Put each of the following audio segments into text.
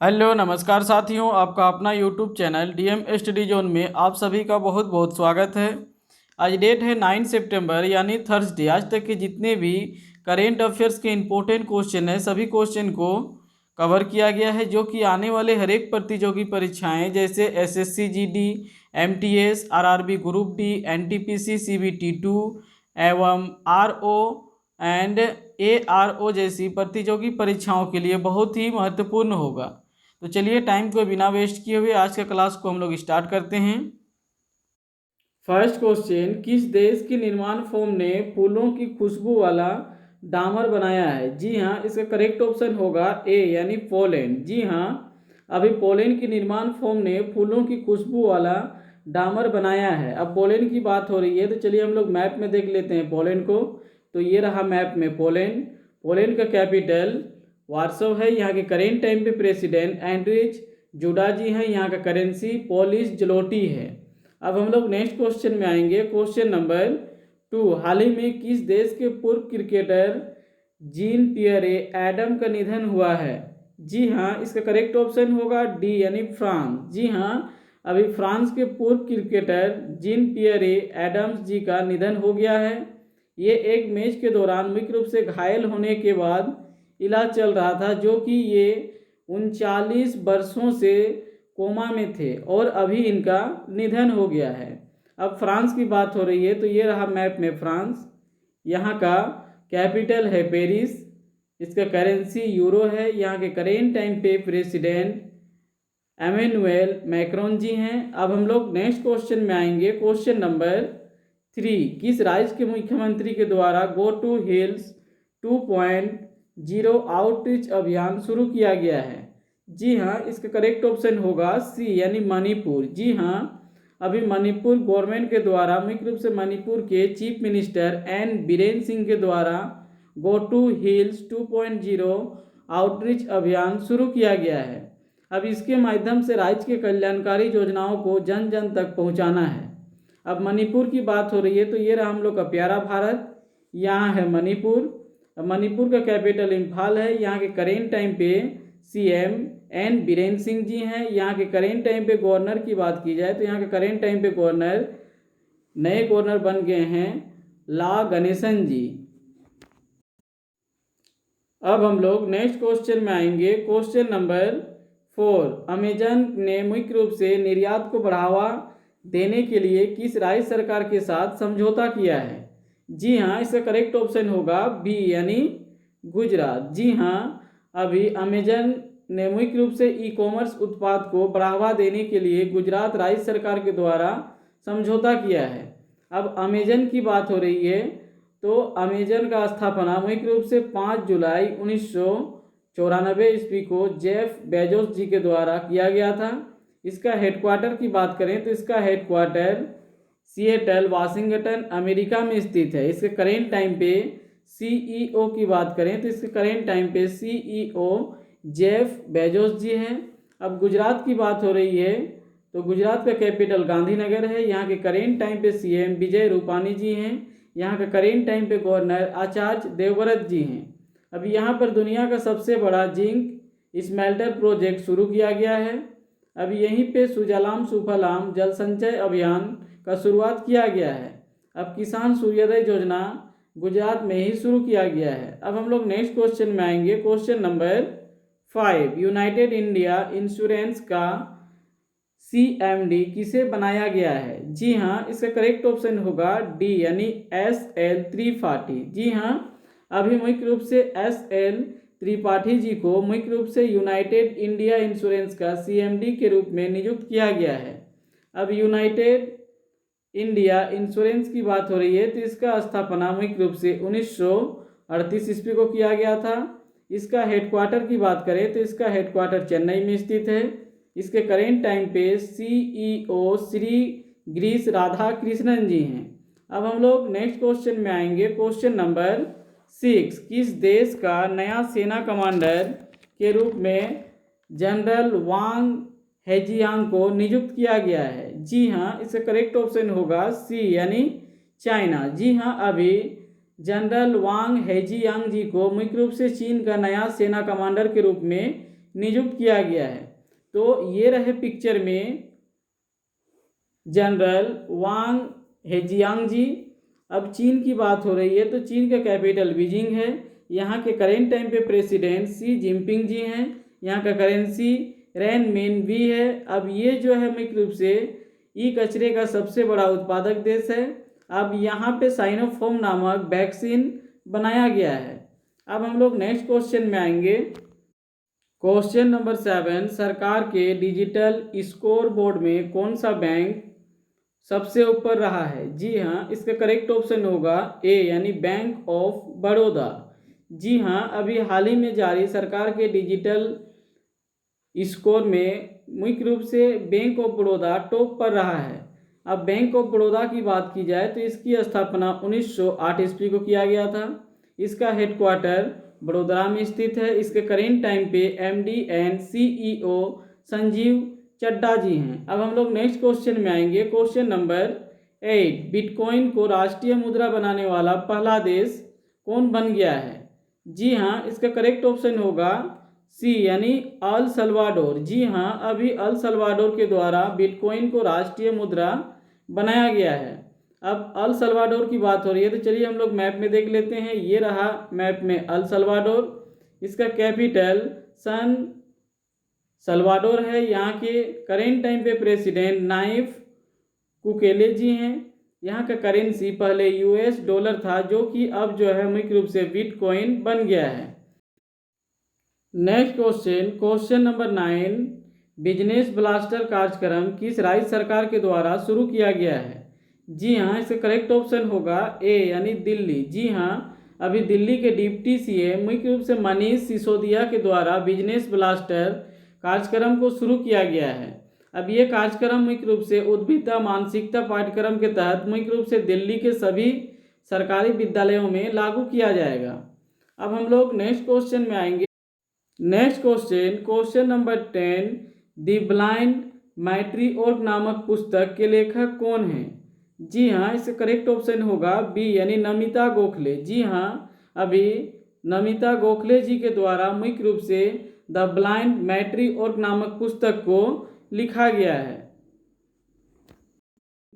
Hello नमस्कार साथियों, आपका अपना YouTube channel DM study zone में आप सभी का बहुत बहुत स्वागत है। आज डेट है 9 सितंबर यानी थर्सडे। आज तक के जितने भी करेंट अफेयर्स के इम्पोर्टेंट क्वेश्चन हैं सभी क्वेश्चन को कवर किया गया है, जो कि आने वाले हर एक प्रतियोगी परीक्षाएं जैसे SSC GD, MTS, RRB group D, NTPC, CBT 2 एवं आरओ एंड एआरओ जैसी प्रतियोगी परीक्षाओं के लिए बहुत ही महत्वपूर्ण होगा। तो चलिए टाइम को बिना वेस्ट किए हुए आज का क्लास को हम लोग स्टार्ट करते हैं। फर्स्ट क्वेश्चन, किस देश की निर्माण फर्म ने फूलों की खुशबू वाला डामर बनाया है? जी हाँ, इसका करेक्ट ऑप्शन होगा ए यानी पोलैंड। जी हाँ, अभी पोलैंड की निर्माण फर्म ने फूलों की खुशबू वाला डामर बनाया है। अब पोलैंड की बात हो रही है तो चलिए हम लोग मैप में देख लेते हैं पोलैंड को। तो ये रहा मैप में पोलैंड। पोलैंड का कैपिटल वार्सो है। यहाँ के करेंट टाइम पे प्रेसिडेंट एंड्रिज जुडा जी हैं। यहाँ का करेंसी पोलिश जलोटी है। अब हम लोग नेक्स्ट क्वेश्चन में आएंगे। क्वेश्चन नंबर 2, हाल ही में किस देश के पूर्व क्रिकेटर जीन पियरे एडम का निधन हुआ है? जी हाँ, इसका करेक्ट ऑप्शन होगा डी यानी फ्रांस। जी हाँ, अभी फ्रांस के पूर्व क्रिकेटर जीन पियरे एडम्स जी का निधन हो गया है। ये एक मैच के दौरान मुख्य रूप से घायल होने के बाद इलाज चल रहा था, जो कि ये 39 वर्षों से कोमा में थे और अभी इनका निधन हो गया है। अब फ्रांस की बात हो रही है तो ये रहा मैप में फ्रांस। यहाँ का कैपिटल है पेरिस। इसका करेंसी यूरो है। यहाँ के करेंट टाइम पे प्रेसिडेंट एमेनुएल मैक्रोन जी हैं। अब हम लोग नेक्स्ट क्वेश्चन में आएंगे। क्वेश्चन नंबर 3, किस राज्य के मुख्यमंत्री के द्वारा गो टू हिल्स 2.0 आउटरीच अभियान शुरू किया गया है? जी हाँ, इसका करेक्ट ऑप्शन होगा सी यानी मणिपुर। जी हाँ, अभी मणिपुर गवर्नमेंट के द्वारा मुख्य रूप से मणिपुर के chief minister N Biren Singh के द्वारा गो टू हिल्स 2.0 आउटरीच अभियान शुरू किया गया है। अब इसके माध्यम से राज्य के कल्याणकारी योजनाओं को जन जन तक पहुंचाना है। अब मणिपुर की बात हो रही है तो ये रहा हम लोग का प्यारा भारत। यहाँ है मणिपुर। मणिपुर का कैपिटल इम्फाल है। यहाँ के करेंट टाइम पे सीएम एन बीरेन सिंह जी हैं। यहाँ के करेंट टाइम पे गवर्नर की बात की जाए तो यहाँ के करेंट टाइम पे गवर्नर नए गवर्नर बन गए हैं ला गणेशन जी। अब हम लोग नेक्स्ट क्वेश्चन में आएंगे। क्वेश्चन नंबर 4, अमेजन ने मुख्य रूप से निर्यात को बढ़ावा देने के लिए किस राज्य सरकार के साथ समझौता किया है? जी हाँ, इसका करेक्ट ऑप्शन होगा बी यानी गुजरात। जी हाँ, अभी अमेजन ने मुख्य रूप से ई कॉमर्स उत्पाद को बढ़ावा देने के लिए गुजरात राज्य सरकार के द्वारा समझौता किया है। अब अमेजन की बात हो रही है तो अमेजन का स्थापना मुख्य रूप से 5 जुलाई 1994 ईस्वी को जेफ बेजोस जी के द्वारा किया गया था। इसका हेडक्वार्टर की बात करें तो इसका हेडक्वार्टर सिएटल वाशिंगटन अमेरिका में स्थित है। इसके करेंट टाइम पे सीईओ की बात करें तो इसके करेंट टाइम पे सीईओ जेफ बेजोस जी हैं। अब गुजरात की बात हो रही है तो गुजरात का कैपिटल गांधीनगर है। यहाँ के करेंट टाइम पे सीएम विजय रूपानी जी हैं। यहाँ का करेंट टाइम पे गवर्नर आचार्य देवव्रत जी हैं। अभी यहाँ पर दुनिया का सबसे बड़ा जिंक स्मेल्टर प्रोजेक्ट शुरू किया गया है। अभी यहीं पे सुजलाम सुफलाम जल संचय अभियान का शुरुआत किया गया है। अब किसान सूर्योदय योजना गुजरात में ही शुरू किया गया है। अब हम लोग नेक्स्ट क्वेश्चन में आएंगे। Question number 5, United India insurance का CMD किसे बनाया गया है? जी हाँ, इसका करेक्ट ऑप्शन होगा डी यानी SL त्रिपाठी। जी हाँ, अभी मुख्य रूप से SL त्रिपाठी जी को मुख्य रूप से यूनाइटेड इंडिया इंश्योरेंस का CMD के रूप में नियुक्त किया गया है। अब यूनाइटेड इंडिया इंश्योरेंस की बात हो रही है तो इसका स्थापना मुख्य रूप से 1938 ईस्वी को किया गया था। इसका हेडक्वार्टर की बात करें तो इसका हेडक्वार्टर चेन्नई में स्थित है। इसके करेंट टाइम पे CEO श्री गिरीश राधा कृष्णन जी हैं। अब हम लोग नेक्स्ट क्वेश्चन में आएंगे। क्वेश्चन नंबर 6, किस देश का नया सेना कमांडर के रूप में जनरल वांग हेजियांग को नियुक्त किया गया है? जी हाँ, इसका करेक्ट ऑप्शन होगा सी यानी चाइना। जी हाँ, अभी जनरल वांग हेजियांग जी को मुख्य रूप से चीन का नया सेना कमांडर के रूप में नियुक्त किया गया है। तो ये रहे पिक्चर में जनरल वांग हेजियांग जी। अब चीन की बात हो रही है तो चीन का कैपिटल बीजिंग है। यहाँ के करेंट टाइम पे प्रेसिडेंट शी जिनपिंग जी हैं। यहाँ का करेंसी रेन मिन भी है। अब ये जो है मुख्य रूप से ई कचरे का सबसे बड़ा उत्पादक देश है। अब यहाँ पे साइनोफॉर्म नामक वैक्सीन बनाया गया है। अब हम लोग नेक्स्ट क्वेश्चन में आएंगे। क्वेश्चन नंबर 7, सरकार के डिजिटल स्कोर बोर्ड में कौन सा बैंक सबसे ऊपर रहा है? जी हाँ, इसका करेक्ट ऑप्शन होगा ए यानी बैंक ऑफ बड़ौदा। जी हाँ, अभी हाल ही में जारी सरकार के डिजिटल स्कोर में मुख्य रूप से बैंक ऑफ बड़ौदा टॉप पर रहा है। अब बैंक ऑफ बड़ौदा की बात की जाए तो इसकी स्थापना 1908 ईस्वी को किया गया था। इसका हेडक्वार्टर बड़ोदरा में स्थित है। इसके करेंट टाइम पे एमडी एंड सीईओ संजीव चड्डा जी हैं। अब हम लोग नेक्स्ट क्वेश्चन में आएंगे। क्वेश्चन नंबर 8, बिटकॉइन को राष्ट्रीय मुद्रा बनाने वाला पहला देश कौन बन गया है? जी हाँ, इसका करेक्ट ऑप्शन होगा सी यानी अल सल्वाडोर। जी हाँ, अभी अल सल्वाडोर के द्वारा बिटकॉइन को राष्ट्रीय मुद्रा बनाया गया है। अब अल सल्वाडोर की बात हो रही है तो चलिए हम लोग मैप में देख लेते हैं। ये रहा मैप में अल सल्वाडोर। इसका कैपिटल सन सल्वाडोर है। यहाँ के करेंट टाइम पे प्रेसिडेंट नाइफ कुकेले जी हैं। यहाँ का करेंसी पहले यूएस डॉलर था जो कि अब जो है मुख्य रूप से बिटकॉइन बन गया है। Next question, question number 9, business blaster कार्यक्रम किस राज्य सरकार के द्वारा शुरू किया गया है? जी हाँ, इसका करेक्ट ऑप्शन होगा ए यानी दिल्ली। जी हाँ, अभी दिल्ली के डिप्टी सीएम मुख्य रूप से मनीष सिसोदिया के द्वारा बिजनेस ब्लास्टर कार्यक्रम को शुरू किया गया है। अब ये कार्यक्रम मुख्य रूप से उद्यमिता मानसिकता पाठ्यक्रम के तहत मुख्य रूप से दिल्ली के सभी सरकारी विद्यालयों में लागू किया जाएगा। अब हम लोग नेक्स्ट क्वेश्चन में आएंगे। Next question, question number 10, the blind matriarch नामक पुस्तक के लेखक कौन हैं? जी हाँ, इसका करेक्ट ऑप्शन होगा बी यानी नमिता गोखले। जी हाँ, अभी नमिता गोखले जी के द्वारा मुख्य रूप से द ब्लाइंड मैट्रिओर्ग नामक पुस्तक को लिखा गया है।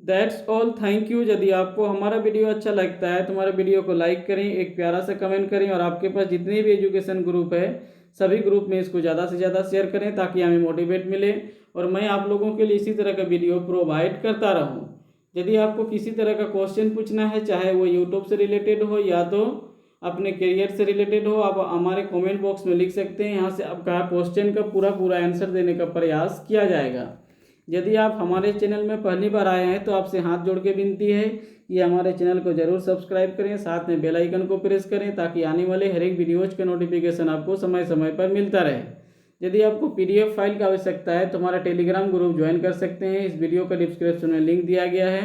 That's all, thank you. यदि आपको हमारा वीडियो अच्छा लगता है तो हमारे वीडियो को लाइक करें, एक प्यारा सा कमेंट करें और आपके पास जितने भी एजुकेशन ग्रुप है सभी ग्रुप में इसको ज़्यादा से ज़्यादा शेयर करें ताकि हमें मोटिवेट मिले और मैं आप लोगों के लिए इसी तरह का वीडियो प्रोवाइड करता रहूं। यदि आपको किसी तरह का क्वेश्चन पूछना है, चाहे वो यूट्यूब से रिलेटेड हो या तो अपने करियर से रिलेटेड हो, आप हमारे कमेंट बॉक्स में लिख सकते हैं। यहाँ से आपका क्वेश्चन का पूरा आंसर देने का प्रयास किया जाएगा। यदि आप हमारे चैनल में पहली बार आए हैं तो आपसे हाथ जोड़ के विनती है कि हमारे चैनल को जरूर सब्सक्राइब करें, साथ में बेल आइकन को प्रेस करें ताकि आने वाले हर एक वीडियोज़ का नोटिफिकेशन आपको समय समय पर मिलता रहे। यदि आपको पीडीएफ फाइल की आवश्यकता है तो हमारा टेलीग्राम ग्रुप ज्वाइन कर सकते हैं। इस वीडियो का डिस्क्रिप्शन में लिंक दिया गया है,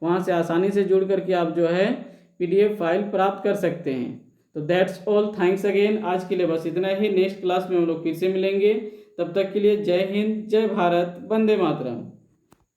वहाँ से आसानी से जुड़ करके आप जो है पीडीएफ फाइल प्राप्त कर सकते हैं। तो दैट्स ऑल, थैंक्स अगेन। आज के लिए बस इतना ही। नेक्स्ट क्लास में हम लोग फिर से मिलेंगे। तब तक के लिए जय हिंद, जय भारत, वंदे मातरम।